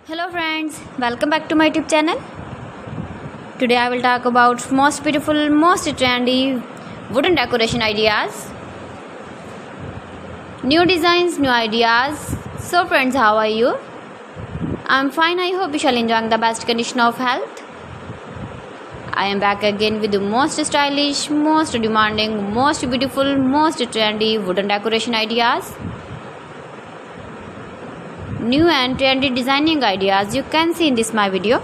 Hello friends, welcome back to my YouTube channel. Today I will talk about most beautiful, most trendy wooden decoration ideas. New designs, new ideas. So friends, how are you? I'm fine. I hope you shall enjoy the best condition of health. I am back again with the most stylish, most demanding, most beautiful, most trendy wooden decoration ideas. New and trendy designing ideas you can see in this my video.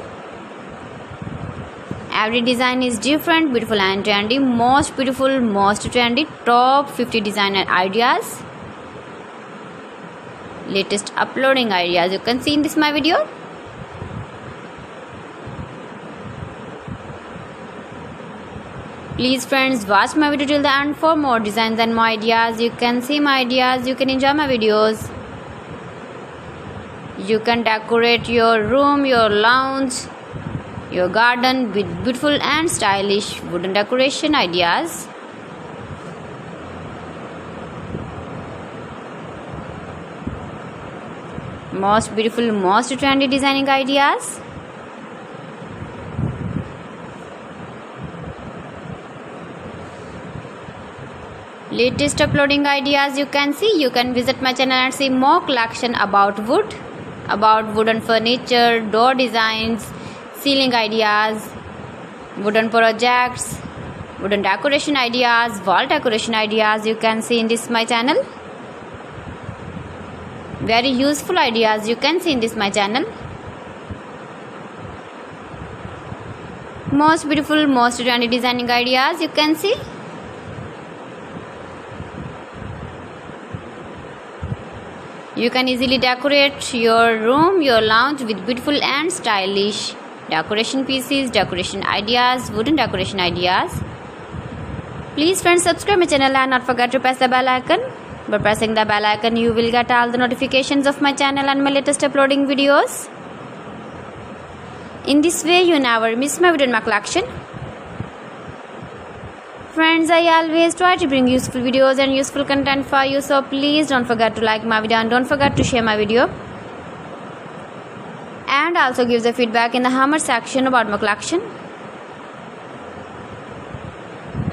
Every design is different, beautiful and trendy. Most beautiful, most trendy, top 50 designer ideas. Latest uploading ideas you can see in this my video. Please friends, watch my video till the end for more designs and more ideas. You can see my ideas, you can enjoy my videos. You can decorate your room, your lounge, your garden with beautiful and stylish wooden decoration ideas. Most beautiful, most trendy designing ideas. Latest uploading ideas you can see. You can visit my channel and see more collection about wood, about wooden furniture, door designs, ceiling ideas, wooden projects, wooden decoration ideas, wall decoration ideas you can see in this my channel. Very useful ideas you can see in this my channel. Most beautiful, most trendy designing ideas you can see. You can easily decorate your room, your lounge with beautiful and stylish decoration pieces, decoration ideas, wooden decoration ideas. Please friends, subscribe my channel and not forget to press the bell icon. By pressing the bell icon, you will get all the notifications of my channel and my latest uploading videos. In this way, you never miss my video in my collection. Friends, I always try to bring useful videos and useful content for you, so please don't forget to like my video and don't forget to share my video. And also give the feedback in the comment section about my collection.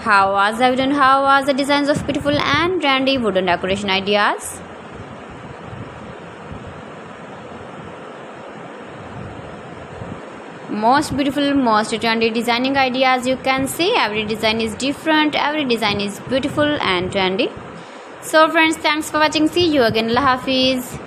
How was the video and how was the designs of beautiful and trendy wooden decoration ideas? Most beautiful, most trendy designing ideas you can see. Every design is different, every design is beautiful and trendy. So friends, thanks for watching. See you again. Allah Hafiz.